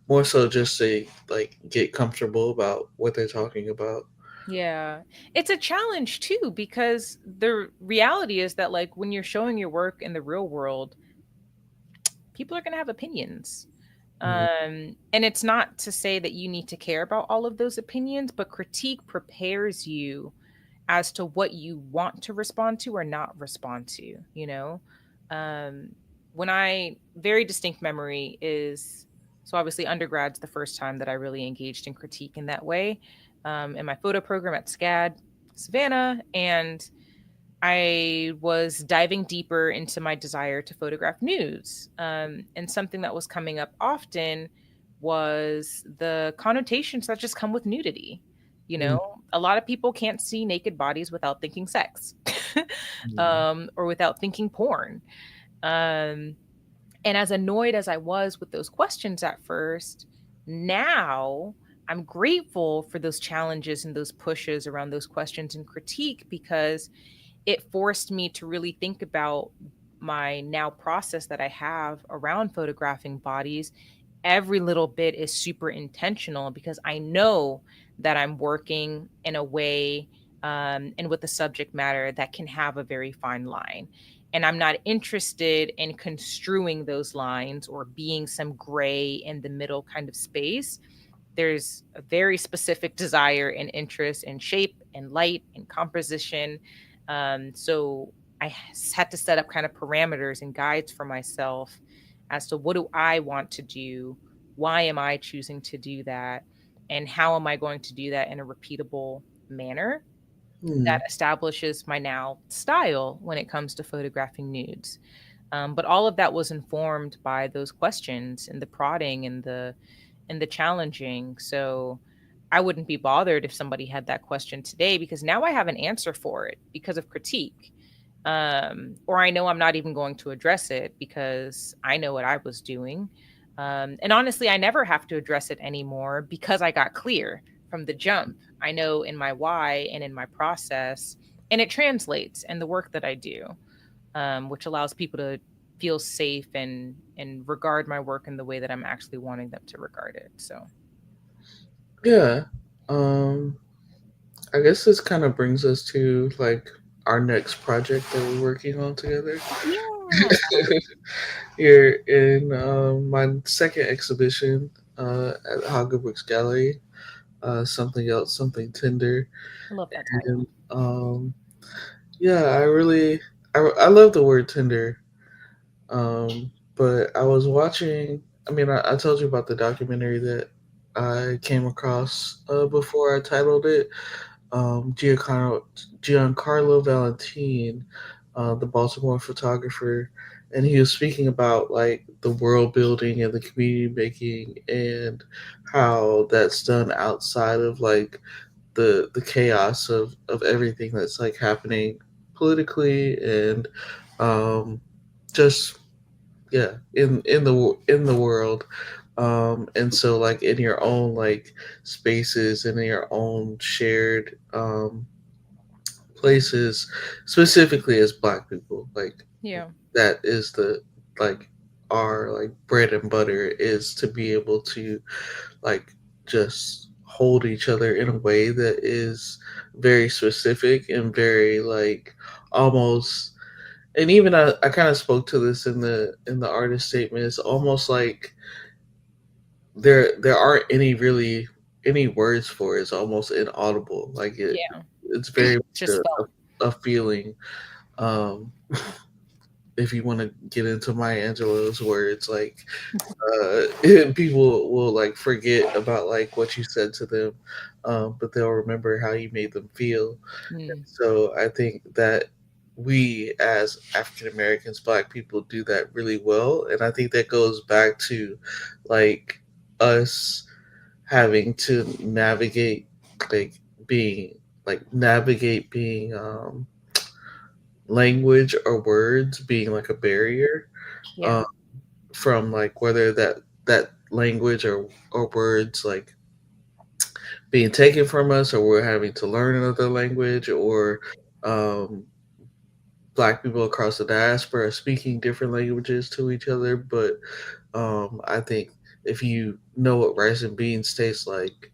Speaker 2: more so just to like get comfortable about what they're talking about.
Speaker 1: Yeah. It's a challenge too because the reality is that like when you're showing your work in the real world, people are going to have opinions.
Speaker 2: Mm,
Speaker 1: And it's not to say that you need to care about all of those opinions, but critique prepares you as to what you want to respond to or not respond to. Um, when I, very distinct memory is, so obviously undergrad's the first time that I really engaged in critique in that way, in my photo program at SCAD Savannah. And I was diving deeper into my desire to photograph news. And something that was coming up often was the connotations that just come with nudity. You
Speaker 2: mm,
Speaker 1: know, a lot of people can't see naked bodies without thinking sex
Speaker 2: mm,
Speaker 1: or without thinking porn. Um, and as annoyed as I was with those questions at first, now I'm grateful for those challenges and those pushes around those questions and critique because it forced me to really think about my now process that I have around photographing bodies. Every little bit is super intentional because I know that I'm working in a way and with a subject matter that can have a very fine line. And I'm not interested in construing those lines or being some gray in the middle kind of space. There's a very specific desire and interest in shape and light and composition. So had to set up kind of parameters and guides for myself as to what do I want to do? Why am I choosing to do that? And how am I going to do that in a repeatable manner that
Speaker 2: mm.
Speaker 1: establishes my now style when it comes to photographing nudes? But all of that was informed by those questions and the prodding and the challenging. So I wouldn't be bothered if somebody had that question today because now I have an answer for it because of critique. Or I know I'm not even going to address it because I know what I was doing. And honestly, I never have to address it anymore because I got clear from the jump. I know in my why and in my process, and it translates in the work that I do, which allows people to feel safe and regard my work in the way that I'm actually wanting them to regard it. So
Speaker 2: Yeah. Um, I guess this kind of brings us to like our next project that we're working on together.
Speaker 1: yeah,
Speaker 2: Here in my second exhibition at Hagebrooks Gallery, something else, something tender,
Speaker 1: I love that title.
Speaker 2: and yeah, I love the word tender. But I was watching. I mean, I told you about the documentary that I came across before I titled it. Giancarlo Valentine, the Baltimore photographer, and he was speaking about like the world building and the community making and how that's done outside of like the chaos of everything that's like happening politically and um, just yeah in the world, and so like in your own like spaces and in your own shared places, specifically as black people, like
Speaker 1: Yeah,
Speaker 2: that is the like our like bread and butter is to be able to like just hold each other in a way that is very specific and very like almost, and even I kind of spoke to this in the artist statement. It's almost like there aren't any really any words for it. It's almost inaudible. Like
Speaker 1: yeah,
Speaker 2: it's very
Speaker 1: it's
Speaker 2: much
Speaker 1: just felt.
Speaker 2: a feeling. Um, if you want to get into Maya Angelou's words, like people will like forget about like what you said to them, but they'll remember how you made them feel.
Speaker 1: Mm,
Speaker 2: So I think that we as African Americans, Black people, do that really well, and I think that goes back to like us having to navigate like being being language or words being like a barrier,
Speaker 1: yeah,
Speaker 2: um, from like whether that language or words like being taken from us, or we're having to learn another language, or um, Black people across the diaspora are speaking different languages to each other. But I think if you know what rice and beans taste like,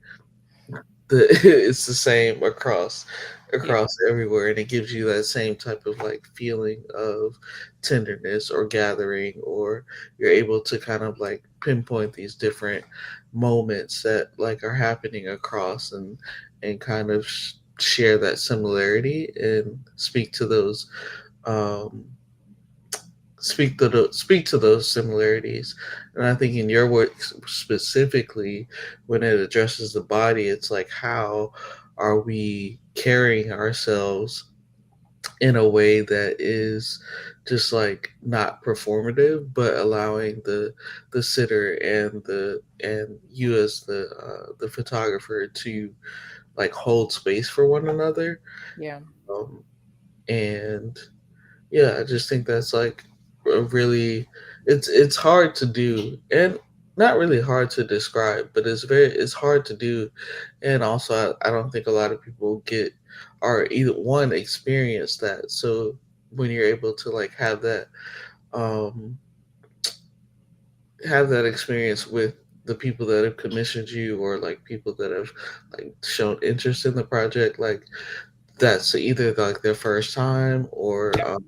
Speaker 2: it's the same
Speaker 1: yeah,
Speaker 2: across everywhere, and it gives you that same type of like feeling of tenderness or gathering, or you're able to kind of like pinpoint these different moments that like are happening across, and kind of share that similarity and um speak to those similarities. And I think in your work specifically, when it addresses the body, it's like how are we carrying ourselves in a way that is just like not performative, but allowing the sitter and you as the photographer to like hold space for one another.
Speaker 1: yeah.
Speaker 2: um, and yeah, I just think that's like a really, it's hard to do, and not really hard to describe, but it's hard to do. And also I don't think a lot of people get or either one experience that. So when you're able to like um have that experience with the people that have commissioned you, or like people that have like shown interest in the project, like that's either like their first time,
Speaker 1: Yep.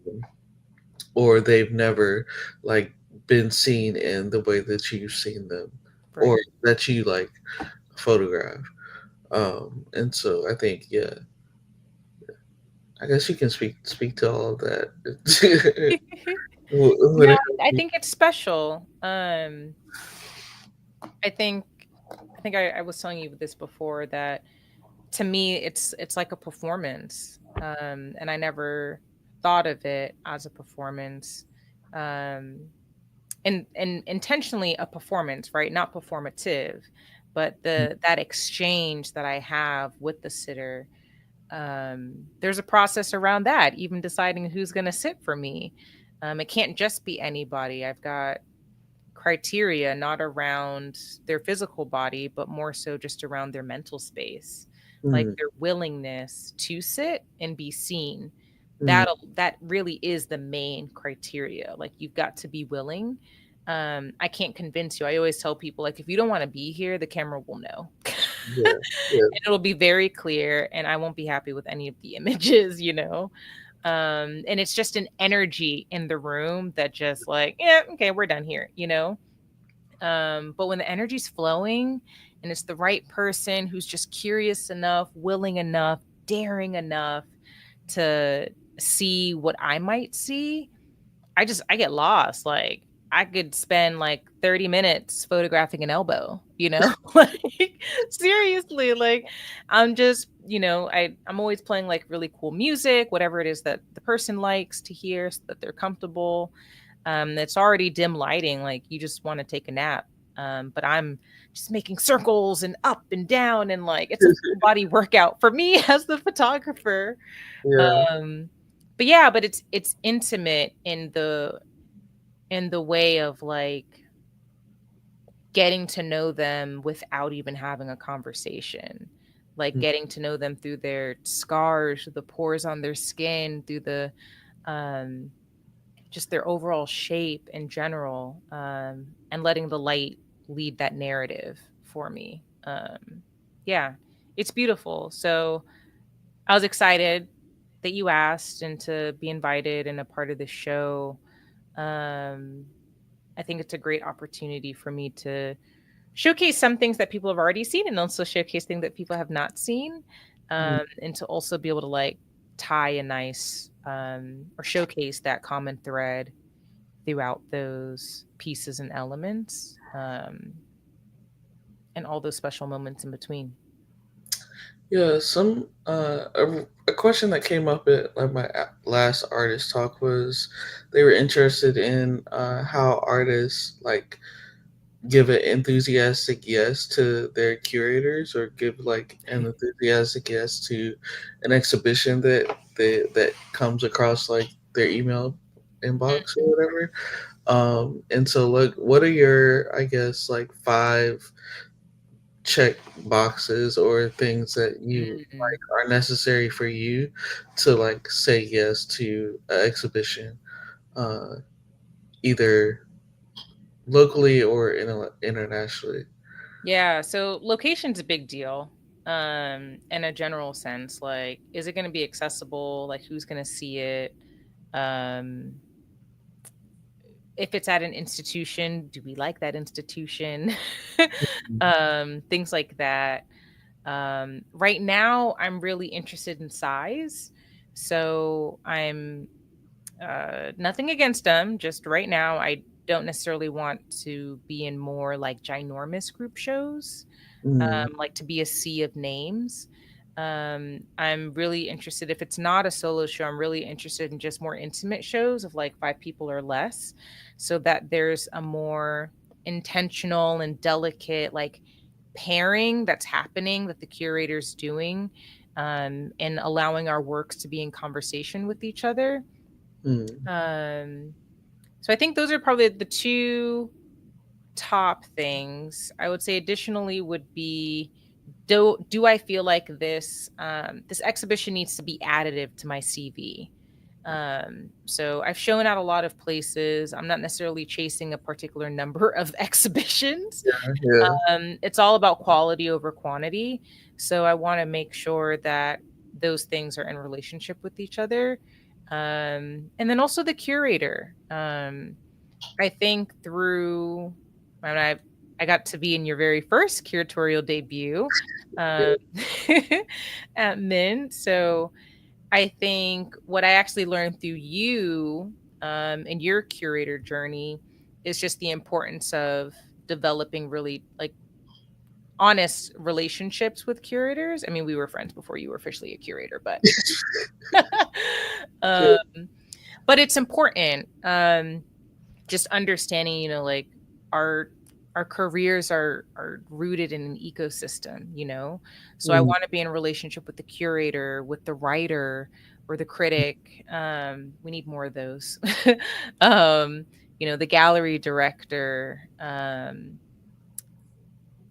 Speaker 2: or they've never like been seen in the way that you've seen them, or
Speaker 1: Right.
Speaker 2: that you like photograph. And so I think, yeah, I guess you can speak to all of that.
Speaker 1: Yeah,
Speaker 2: When it
Speaker 1: I
Speaker 2: comes
Speaker 1: think it's special. I think I was telling you this before that to me it's like a performance. And I never thought of it as a performance. Um and intentionally a performance, right? Not performative, but
Speaker 2: to,
Speaker 1: the that exchange that I have with the sitter. There's a process around that, even deciding who's going to sit for me. It can't just be anybody. I've got criteria not around their physical body, but more so just around their mental space, like
Speaker 2: mm,
Speaker 1: their willingness to sit and be seen.
Speaker 2: mm,
Speaker 1: That really is the main criteria. Like you've got to be willing. I can't convince you. I always tell people like if you don't want to be here, the camera will know.
Speaker 2: yeah, yeah,
Speaker 1: And it'll be very clear and I won't be happy with any of the images, you know. And it's just an energy in the room that just like, yeah, okay, we're done here, you know. But when the energy's flowing and it's the right person who's just curious enough, willing enough, daring enough to see what I might see, I get lost. Like I could spend like 30 minutes photographing an elbow, you know? Like seriously, like I'm just, I'm always playing like really cool music, whatever it is that the person likes to hear so that they're comfortable. It's already dim lighting, like you just want to take a nap. But I'm just making circles and up and down and like it's a full body workout for me as the photographer.
Speaker 2: yeah,
Speaker 1: Um, but yeah, but it's intimate in the way of like getting to know them without even having a conversation. Like
Speaker 2: mm,
Speaker 1: getting to know them through their scars, the pores on their skin, through the um just their overall shape in general, and letting the light lead that narrative for me. Yeah, it's beautiful. So I was excited that you asked and to be invited and a part of the show. Um, I think it's a great opportunity for me to showcase some things that people have already seen and also showcase things that people have not seen,
Speaker 2: mm,
Speaker 1: and to also be able to like tie a nice or showcase that common thread throughout those pieces and elements, and all those special moments in between.
Speaker 2: Yeah, a question that came up at like my last artist talk was they were interested in how artists like give an enthusiastic yes to their curators or give like an enthusiastic yes to an exhibition that comes across like their email inbox or whatever. And so like what are your I guess like five check boxes or things that you
Speaker 1: Mm.
Speaker 2: like are necessary for you to like say yes to an exhibition, uh, either locally or internationally.
Speaker 1: Yeah, so location's a big deal. In a general sense, like, is it going to be accessible? Like, who's going to see it? Um, if it's at an institution, do we like that institution? Things like that. Right now, I'm really interested in size. So I'm nothing against them. Just right now, I don't necessarily want to be in more like ginormous group shows,
Speaker 2: Mm,
Speaker 1: like to be a sea of names. I'm really interested, if it's not a solo show, I'm really interested in just more intimate shows of like 5 people or less, so that there's a more intentional and delicate like pairing that's happening that the curator's doing, and allowing our works to be in conversation with each other.
Speaker 2: mm,
Speaker 1: Um, so I think those are probably the two top things. I would say additionally would be, do I feel like this exhibition needs to be additive to my CV? So I've shown at a lot of places. I'm not necessarily chasing a particular number of exhibitions.
Speaker 2: yeah.
Speaker 1: It's all about quality over quantity. So I want to make sure that those things are in relationship with each other. And then also the curator. I think through when I got to be in your very first curatorial debut, um, at Mint. So I think what I actually learned through you, and your curator journey, is just the importance of developing really like honest relationships with curators. I mean, we were friends before you were officially a curator, but
Speaker 2: Yeah.
Speaker 1: um, but it's important. Just understanding, like our our careers are rooted in an ecosystem, so I
Speaker 2: Mm,
Speaker 1: want to be in a relationship with the curator, with the writer, or the critic. We need more of those. um the gallery director,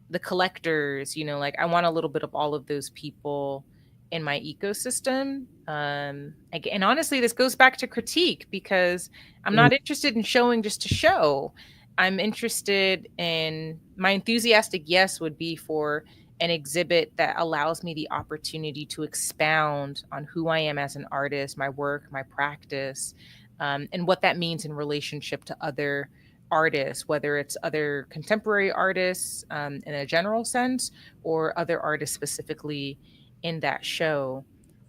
Speaker 1: the collectors, like I want a little bit of all of those people in my ecosystem. And honestly, this goes back to critique, because I'm
Speaker 2: mm,
Speaker 1: not interested in showing just to show. I'm interested in, my enthusiastic yes would be for an exhibit that allows me the opportunity to expound on who I am as an artist, my work, my practice, and what that means in relationship to other artists, whether it's other contemporary artists, in a general sense, or other artists specifically in that show.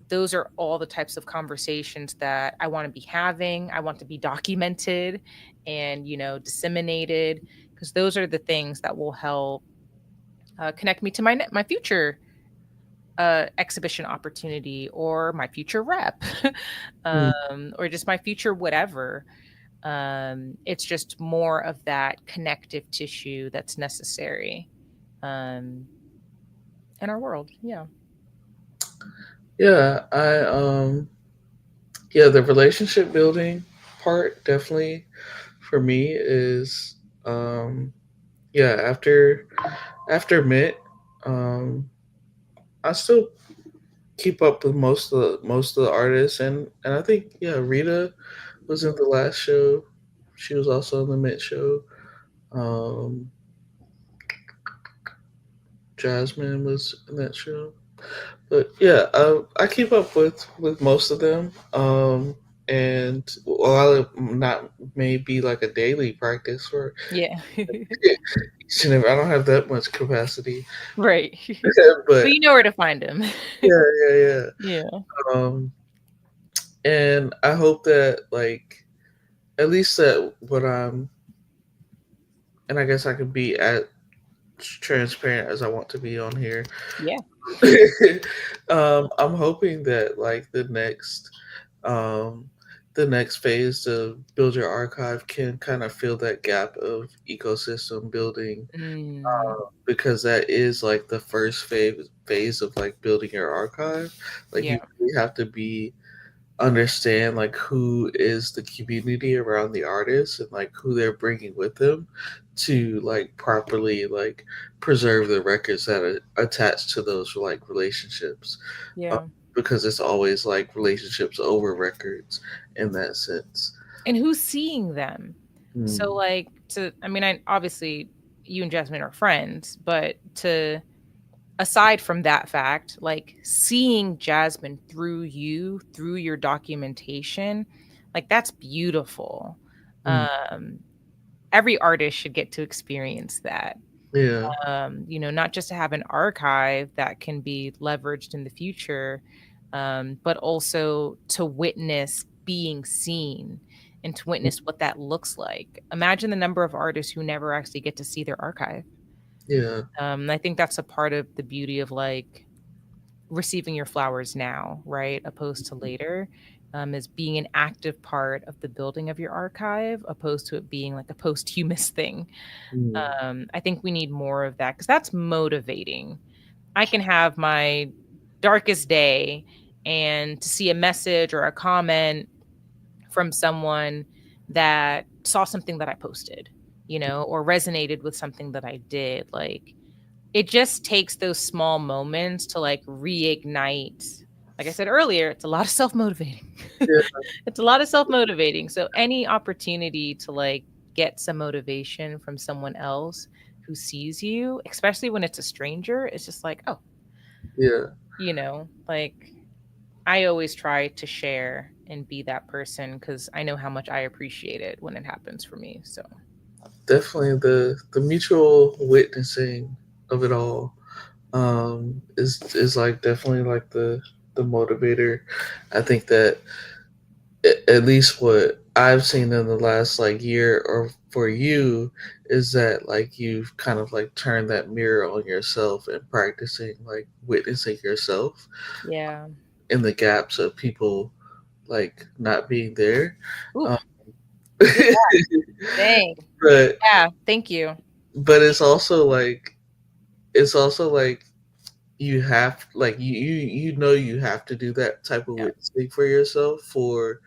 Speaker 1: Those are all the types of conversations that I want to be having. I want to be documented and, disseminated, because those are the things that will help connect me to my future exhibition opportunity, or my future rep,
Speaker 2: mm.
Speaker 1: or just my future whatever. It's just more of that connective tissue that's necessary, um, in our world. Yeah.
Speaker 2: Yeah, yeah, the relationship building part definitely for me is yeah, after Mint, um I still keep up with most of the artists, and I think yeah, Rita was in the last show. She was also in the Mint show. Um, Jasmine was in that show. But yeah, I keep up with most of them. And while it not may be like a daily practice for
Speaker 1: Yeah.
Speaker 2: each and every, I don't have that much capacity.
Speaker 1: Right. But
Speaker 2: But
Speaker 1: you know where to find him.
Speaker 2: yeah, yeah, yeah.
Speaker 1: Yeah.
Speaker 2: Um, and I hope that like at least that what I'm, and I guess I could be as transparent as I want to be on here.
Speaker 1: Yeah.
Speaker 2: I'm hoping that like um, the next phase to build your archive can kind of fill that gap of ecosystem building,
Speaker 1: Mm,
Speaker 2: because that is like the first phase of like building your archive. Like
Speaker 1: yeah.
Speaker 2: you really have to be understand like who is the community around the artist and like who they're bringing with them to like properly like preserve the records that are attached to those like relationships, uh,
Speaker 1: Yeah.
Speaker 2: because it's always like relationships over records in that sense.
Speaker 1: And who's seeing them? So
Speaker 2: Mm,
Speaker 1: like to I mean, I obviously you and Jasmine are friends, but to aside from that fact, like seeing Jasmine through you, through your documentation, like that's beautiful.
Speaker 2: mm,
Speaker 1: Um every artist should get to experience that.
Speaker 2: yeah,
Speaker 1: Not just to have an archive that can be leveraged in the future, but also to witness being seen and to witness what that looks like. Imagine the number of artists who never actually get to see their archive.
Speaker 2: yeah,
Speaker 1: I think that's a part of the beauty of like receiving your flowers now, right? Opposed to later, is being an active part of the building of your archive, opposed to it being like a posthumous thing.
Speaker 2: mm,
Speaker 1: I think we need more of that because that's motivating. I can have my darkest day and to see a message or a comment from someone that saw something that I posted, or resonated with something that I did. Like it just takes those small moments to like reignite. Like I said earlier, it's a lot of self motivating.
Speaker 2: yeah,
Speaker 1: It's a lot of self motivating. So any opportunity to like get some motivation from someone else who sees you, especially when it's a stranger, it's just like, oh,
Speaker 2: yeah.
Speaker 1: like I always try to share and be that person because I know how much I appreciate it when it happens for me. So
Speaker 2: Definitely the mutual witnessing of it all, is like definitely like the motivator. I think that at least what I've seen in the last like year or for you is that like you've kind of like turned that mirror on yourself and practicing like witnessing yourself
Speaker 1: yeah.
Speaker 2: in the gaps of people like not being there.
Speaker 1: Ooh,
Speaker 2: Um,
Speaker 1: feel that. Dang.
Speaker 2: but
Speaker 1: Yeah. Thank you.
Speaker 2: it's also like you have like you know you have to do that type of
Speaker 1: Yeah.
Speaker 2: witnessing for yourself for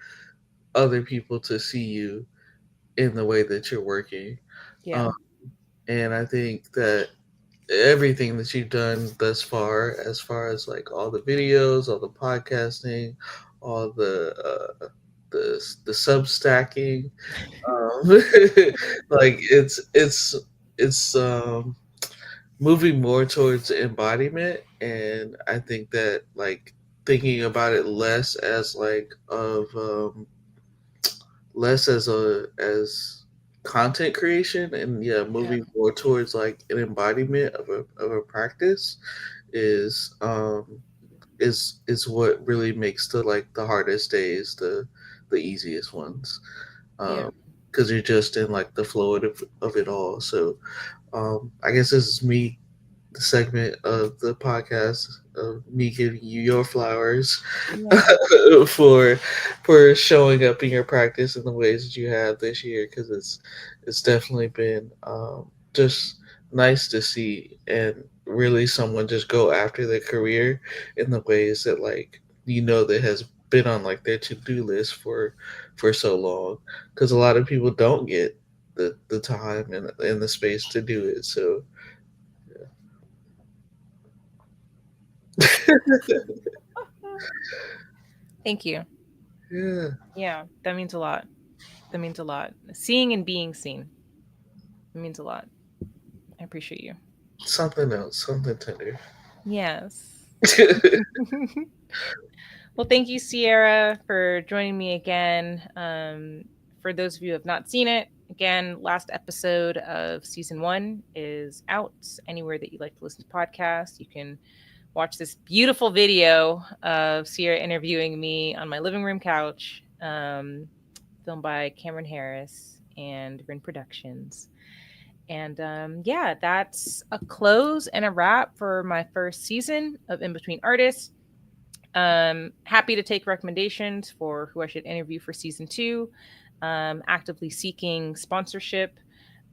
Speaker 2: other people to see you in the way that you're working.
Speaker 1: Yeah.
Speaker 2: um, and I think that everything that you've done thus far, as far as like all the videos, all the podcasting, all the sub stacking, um, like it's moving more towards embodiment. And I think that like thinking about it less as a as content creation, and yeah,
Speaker 1: Yeah.
Speaker 2: moving more towards like an embodiment of a practice is is what really makes the hardest days the easiest ones,
Speaker 1: Yeah.
Speaker 2: because you're just in like the flow of it all. So I guess this is me, the segment of the podcast of me giving you your flowers
Speaker 1: Yeah.
Speaker 2: for for showing up in your practice in the ways that you have this year, because it's definitely been just nice to see, and really someone just go after their career in the ways that like that has been on like their to-do list for so long, because a lot of people don't get the time and the space to do it. So
Speaker 1: Thank you.
Speaker 2: yeah,
Speaker 1: Yeah. That means a lot. That means a lot. Seeing and being seen. It means a lot. I appreciate you.
Speaker 2: something else, something tender.
Speaker 1: Yes. Well, thank you, Sierra, for joining me again. For those of you who have not seen it, again, last episode of season one is out anywhere that you like to listen to podcasts. You can watch this beautiful video of Sierra interviewing me on my living room couch. filmed by Cameron Harris and Rin Productions. And yeah, that's a close and a wrap for my first season of In Between Artists. Happy to take recommendations for who I should interview for season two. Actively seeking sponsorship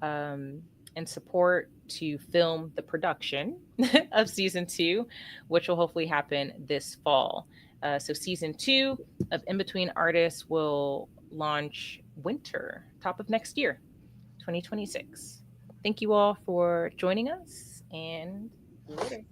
Speaker 1: um, and support to film the production of season two, which will hopefully happen this fall. So, season two of In Between Artists will launch winter, top of next year, 2026. Thank you all for joining us, and later.